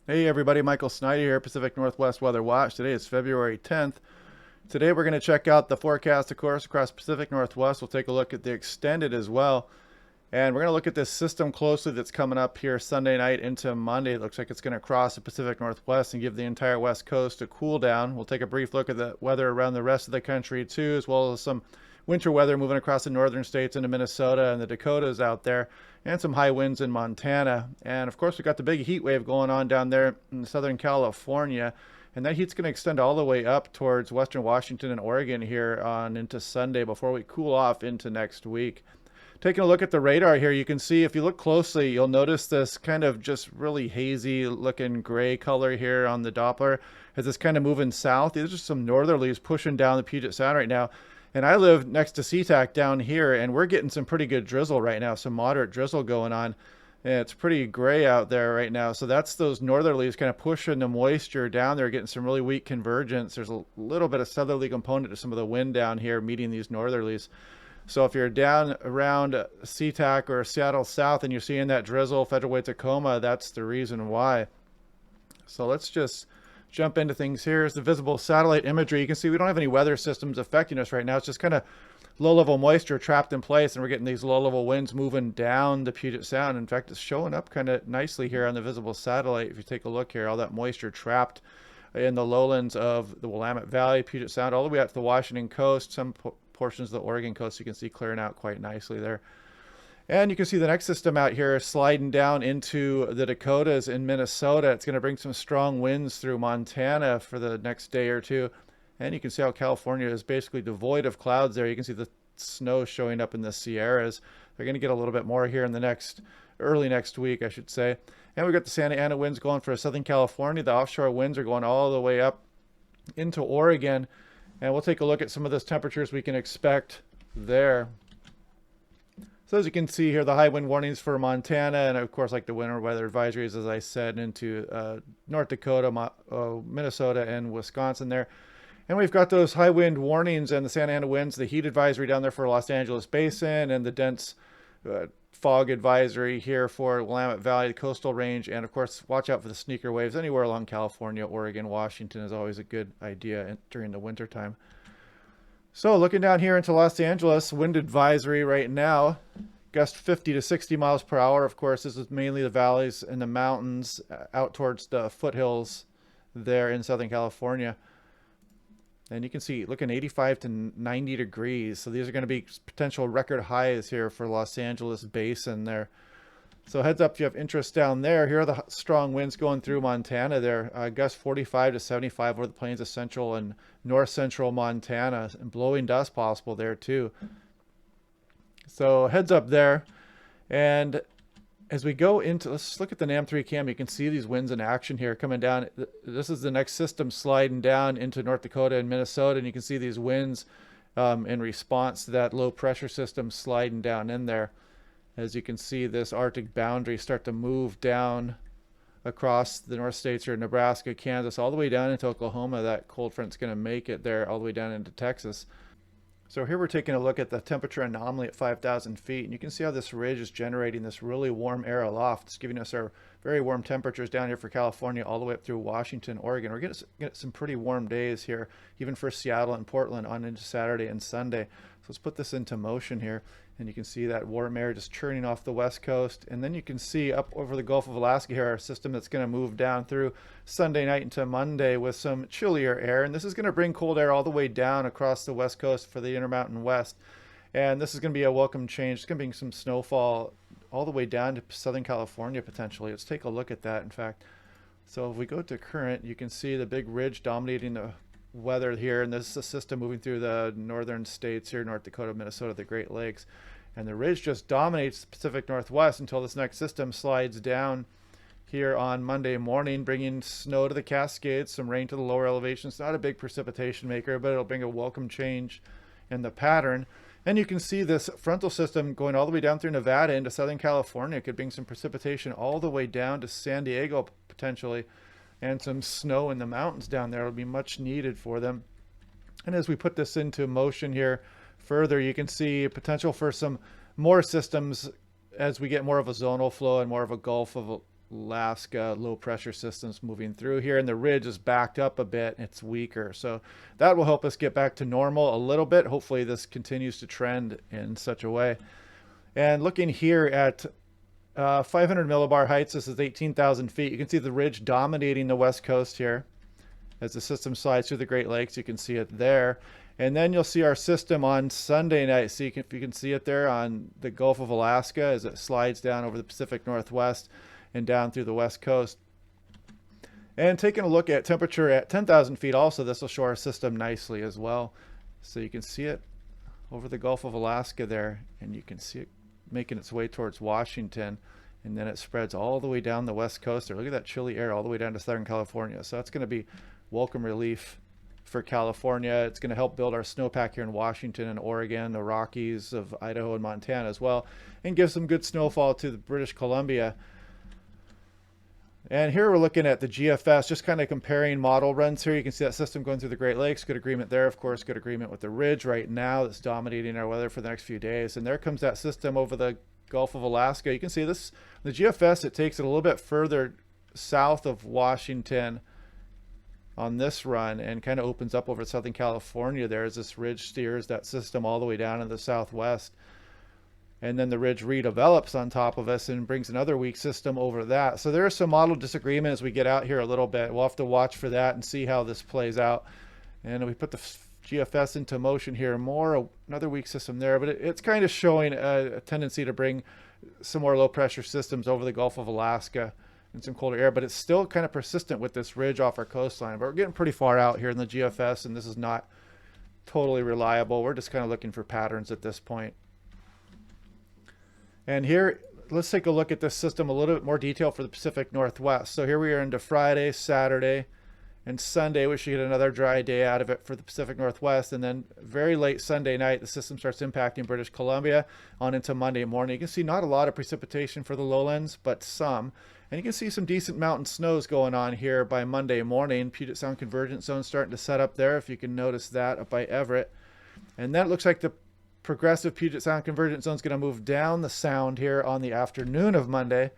Hey everybody, Michael Snyder here, Pacific Northwest Weather Watch. Today is February 10th. Today we're going to check out the forecast, of course, across Pacific Northwest. We'll take a look at the extended as well. And we're going to look at this system closely that's coming up here Sunday night into Monday. It looks like it's going to cross the Pacific Northwest and give the entire West Coast a cool down. We'll take a brief look at the weather around the rest of the country too, as well as some winter weather moving across the northern states into Minnesota and the Dakotas out there, and some high winds in Montana. And of course, we got the big heat wave going on down there in Southern California. And that heat's going to extend all the way up towards western Washington and Oregon here on into Sunday before we cool off into next week. Taking a look at the radar here, you can see if you look closely, you'll notice this kind of just really hazy looking gray color here on the Doppler as it's kind of moving south. These are some northerlies pushing down the Puget Sound right now. And I live next to SeaTac down here, and we're getting some pretty good drizzle right now, some moderate drizzle going on. And it's pretty gray out there right now. So that's those northerlies kind of pushing the moisture down there, getting some really weak convergence. There's a little bit of southerly component to some of the wind down here meeting these northerlies. So if you're down around SeaTac or Seattle South and you're seeing that drizzle, Federal Way, Tacoma, that's the reason why. So let's just jump into things here. Here's the visible satellite imagery. You can see we don't have any weather systems affecting us right now. It's just kind of low-level moisture trapped in place, and we're getting these low-level winds moving down the Puget Sound. In fact, it's showing up kind of nicely here on the visible satellite. If you take a look here, all that moisture trapped in the lowlands of the Willamette Valley, Puget Sound, all the way out to the Washington coast, some portions of the Oregon coast you can see clearing out quite nicely there. And you can see the next system out here sliding down into the Dakotas in Minnesota. It's going to bring some strong winds through Montana for the next day or two. And you can see how California is basically devoid of clouds there. You can see the snow showing up in the Sierras. They're going to get a little bit more here in the early next week, I should say. And we've got the Santa Ana winds going for Southern California. The offshore winds are going all the way up into Oregon. And we'll take a look at some of those temperatures we can expect there. So as you can see here, the high wind warnings for Montana, and of course, like the winter weather advisories, as I said, into North Dakota, Minnesota, and Wisconsin there. And we've got those high wind warnings and the Santa Ana winds, the heat advisory down there for Los Angeles Basin, and the dense fog advisory here for Willamette Valley, the coastal range. And of course, watch out for the sneaker waves anywhere along California, Oregon, Washington is always a good idea during the winter time. So looking down here into Los Angeles, wind advisory right now, gust 50 to 60 miles per hour. Of course, this is mainly the valleys and the mountains out towards the foothills there in Southern California. And you can see looking 85 to 90 degrees. So these are going to be potential record highs here for Los Angeles Basin there. So heads up if you have interest down there. Here are the strong winds going through Montana there. Gusts 45 to 75 over the plains of central and north central Montana, and blowing dust possible there too. So heads up there. And as we go into, let's look at the NAM3 cam. You can see these winds in action here coming down. This is the next system sliding down into North Dakota and Minnesota. And you can see these winds in response to that low pressure system sliding down in there. As you can see, this Arctic boundary start to move down across the North States here, Nebraska, Kansas, all the way down into Oklahoma. That cold front's going to make it there all the way down into Texas. So here we're taking a look at the temperature anomaly at 5,000 feet. And you can see how this ridge is generating this really warm air aloft. It's giving us our very warm temperatures down here for California all the way up through Washington, Oregon. We're going to get some pretty warm days here, even for Seattle and Portland on into Saturday and Sunday. So let's put this into motion here. And you can see that warm air just churning off the west coast. And then you can see up over the Gulf of Alaska here, our system that's going to move down through Sunday night into Monday with some chillier air. And this is going to bring cold air all the way down across the west coast for the Intermountain West. And this is going to be a welcome change. It's going to bring some snowfall all the way down to Southern California potentially. Let's take a look at that, in fact. So if we go to current, you can see the big ridge dominating the weather here, and this is a system moving through the northern states here, North Dakota, Minnesota, the Great Lakes. And the ridge just dominates the Pacific Northwest until this next system slides down here on Monday morning, bringing snow to the Cascades, some rain to the lower elevations. Not a big precipitation maker, but it'll bring a welcome change in the pattern. And you can see this frontal system going all the way down through Nevada into Southern California. It could bring some precipitation all the way down to San Diego potentially, and some snow in the mountains down there. It'll be much needed for them. And as we put this into motion here further, you can see potential for some more systems as we get more of a zonal flow and more of a Gulf of Alaska low pressure systems moving through here, and the ridge is backed up a bit. It's weaker, so that will help us get back to normal a little bit. Hopefully this continues to trend in such a way. And looking here at 500 millibar heights, this is 18,000 feet. You can see the ridge dominating the west coast here as the system slides through the Great Lakes. You can see it there. And then you'll see our system on Sunday night. See if you can see it there on the Gulf of Alaska as it slides down over the Pacific Northwest and down through the west coast. And taking a look at temperature at 10,000 feet also, this will show our system nicely as well. So you can see it over the Gulf of Alaska there, and you can see it making its way towards Washington, and then it spreads all the way down the west coast there. Look at that chilly air all the way down to Southern California. So that's going to be welcome relief for California. It's going to help build our snowpack here in Washington and Oregon, the Rockies of Idaho and Montana as well, and give some good snowfall to the British Columbia. And here we're looking at the GFS, just kind of comparing model runs here. You can see that system going through the Great Lakes. Good agreement there, of course. Good agreement with the ridge right now that's dominating our weather for the next few days. And there comes that system over the Gulf of Alaska. You can see this, the GFS, it takes it a little bit further south of Washington on this run and kind of opens up over Southern California there as this ridge steers that system all the way down in the southwest. And then the ridge redevelops on top of us and brings another weak system over that. So there is some model disagreement as we get out here a little bit. We'll have to watch for that and see how this plays out. And we put the GFS into motion here, another weak system there, but it's kind of showing a tendency to bring some more low pressure systems over the Gulf of Alaska and some colder air, but it's still kind of persistent with this ridge off our coastline. But we're getting pretty far out here in the GFS, and this is not totally reliable. We're just kind of looking for patterns at this point. And here, let's take a look at this system a little bit more detail for the Pacific Northwest. So here we are into Friday, Saturday, and Sunday. We should get another dry day out of it for the Pacific Northwest. And then very late Sunday night, the system starts impacting British Columbia on into Monday morning. You can see not a lot of precipitation for the lowlands, but some. And you can see some decent mountain snows going on here by Monday morning. Puget Sound convergence zone starting to set up there, if you can notice that, up by Everett. And then it looks like the progressive Puget Sound convergence zone is going to move down the sound here on the afternoon of Monday.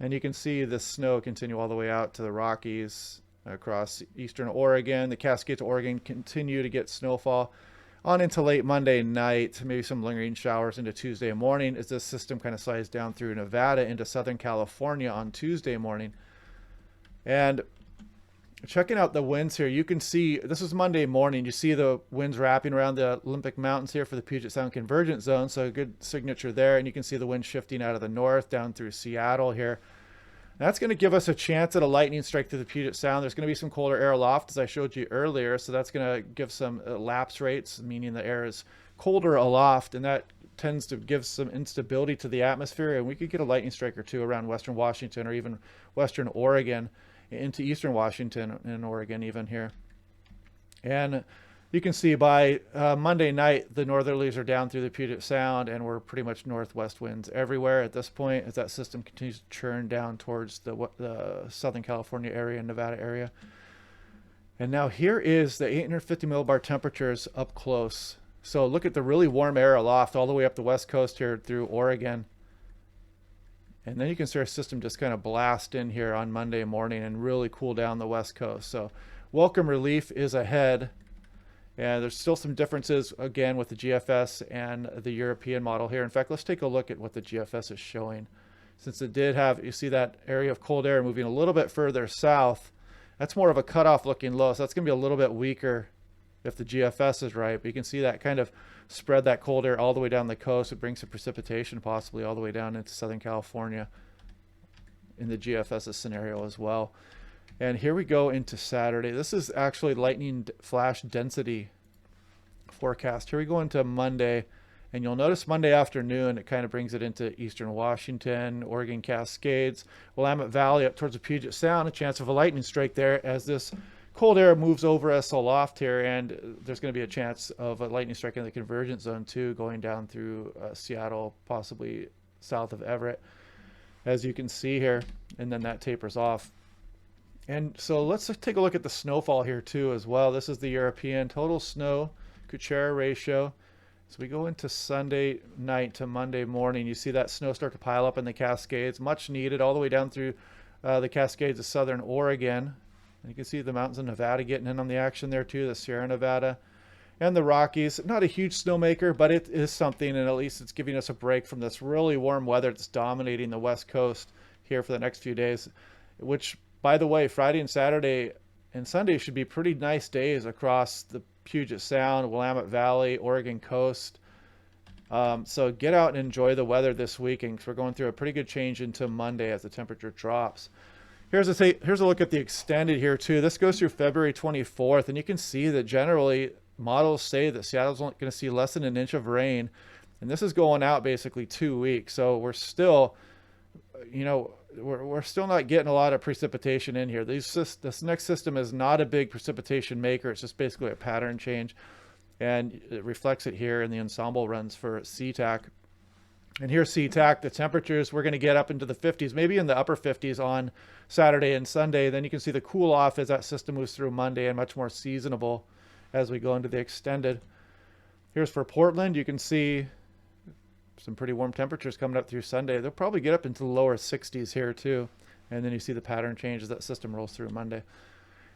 And you can see the snow continue all the way out to the Rockies, across eastern Oregon. The Cascades of Oregon continue to get snowfall on into late Monday night, maybe some lingering showers into Tuesday morning as this system kind of slides down through Nevada into Southern California on Tuesday morning. And checking out the winds here, you can see this is Monday morning. You see the winds wrapping around the Olympic Mountains here for the Puget Sound convergence zone, so a good signature there. And you can see the wind shifting out of the north down through Seattle here. That's going to give us a chance at a lightning strike through the Puget Sound. There's going to be some colder air aloft, as I showed you earlier, so that's going to give some lapse rates, meaning the air is colder aloft, and that tends to give some instability to the atmosphere, and we could get a lightning strike or two around western Washington or even western Oregon into eastern Washington and Oregon even here. And you can see by Monday night, the northerlies are down through the Puget Sound, and we're pretty much northwest winds everywhere at this point as that system continues to churn down towards the Southern California area and Nevada area. And now here is the 850 millibar temperatures up close. So look at the really warm air aloft all the way up the west coast here through Oregon. And then you can see our system just kind of blast in here on Monday morning and really cool down the west coast. So welcome relief is ahead. And there's still some differences, again, with the GFS and the European model here. In fact, let's take a look at what the GFS is showing. Since it did have, you see that area of cold air moving a little bit further south, that's more of a cutoff looking low. So that's going to be a little bit weaker if the GFS is right. But you can see that kind of spread that cold air all the way down the coast. It brings some precipitation possibly all the way down into Southern California in the GFS scenario as well. And here we go into Saturday. This is actually lightning flash density forecast. Here we go into Monday, and you'll notice Monday afternoon, it kind of brings it into eastern Washington, Oregon Cascades, Willamette Valley up towards the Puget Sound, a chance of a lightning strike there as this cold air moves over us aloft here, and there's going to be a chance of a lightning strike in the convergence zone too, going down through Seattle, possibly south of Everett, as you can see here, and then that tapers off. And so let's take a look at the snowfall here too as well. This is the European total snow Kuchera ratio. So we go into Sunday night to Monday morning. You see that snow start to pile up in the Cascades, much needed, all the way down through the Cascades of southern Oregon. And you can see the mountains of Nevada getting in on the action there too, the Sierra Nevada and the Rockies. Not a huge snowmaker, but it is something, and at least it's giving us a break from this really warm weather that's dominating the West Coast here for the next few days, which, by the way, Friday and Saturday and Sunday should be pretty nice days across the Puget Sound, Willamette Valley, Oregon coast. So get out and enjoy the weather this weekend, because we're going through a pretty good change into Monday as the temperature drops. Here's a look at the extended here too. This goes through February 24th, and you can see that generally models say that Seattle's only going to see less than an inch of rain, and this is going out basically 2 weeks. So we're still, we're still not getting a lot of precipitation in here. This next system is not a big precipitation maker. It's just basically a pattern change, and it reflects it here in the ensemble runs for SeaTac. And here's SeaTac. The temperatures, we're going to get up into the 50s, maybe in the upper 50s on Saturday and Sunday. Then you can see the cool off as that system moves through Monday, and much more seasonable as we go into the extended. Here's for Portland. You can see some pretty warm temperatures coming up through Sunday. They'll probably get up into the lower 60s here too. And then you see the pattern change as that system rolls through Monday.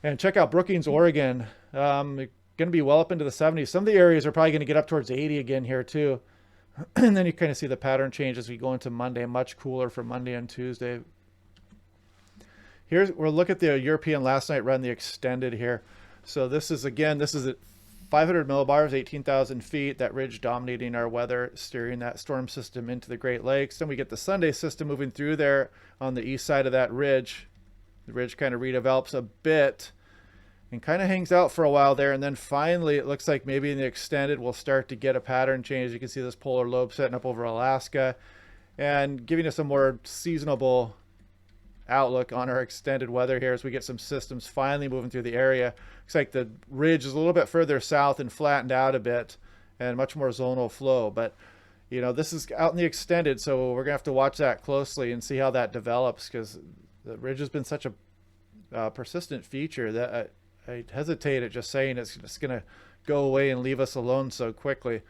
And check out Brookings, Oregon. Going to be well up into the 70s. Some of the areas are probably going to get up towards 80 again here too. And then you kind of see the pattern change as we go into Monday. Much cooler for Monday and Tuesday. We'll look at the European last night run, the extended here. So this is at 500 millibars, 18,000 feet, that ridge dominating our weather, steering that storm system into the Great Lakes. Then we get the Sunday system moving through there on the east side of that ridge. The ridge kind of redevelops a bit and kind of hangs out for a while there. And then finally, it looks like maybe in the extended, we'll start to get a pattern change. You can see this polar lobe setting up over Alaska and giving us a more seasonable outlook on our extended weather here as we get some systems finally moving through the area. Looks like the ridge is a little bit further south and flattened out a bit, and much more zonal flow. But this is out in the extended, so we're gonna have to watch that closely and see how that develops, because the ridge has been such a persistent feature that I hesitate at just saying it's just gonna go away and leave us alone so quickly.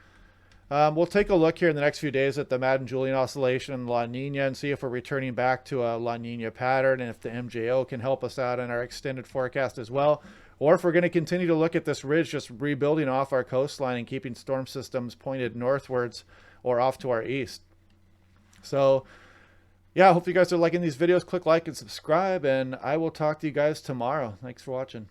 We'll take a look here in the next few days at the Madden-Julian oscillation and La Nina and see if we're returning back to a La Nina pattern, and if the MJO can help us out in our extended forecast as well, or if we're going to continue to look at this ridge just rebuilding off our coastline and keeping storm systems pointed northwards or off to our east. So yeah, I hope you guys are liking these videos. Click like and subscribe, and I will talk to you guys tomorrow. Thanks for watching.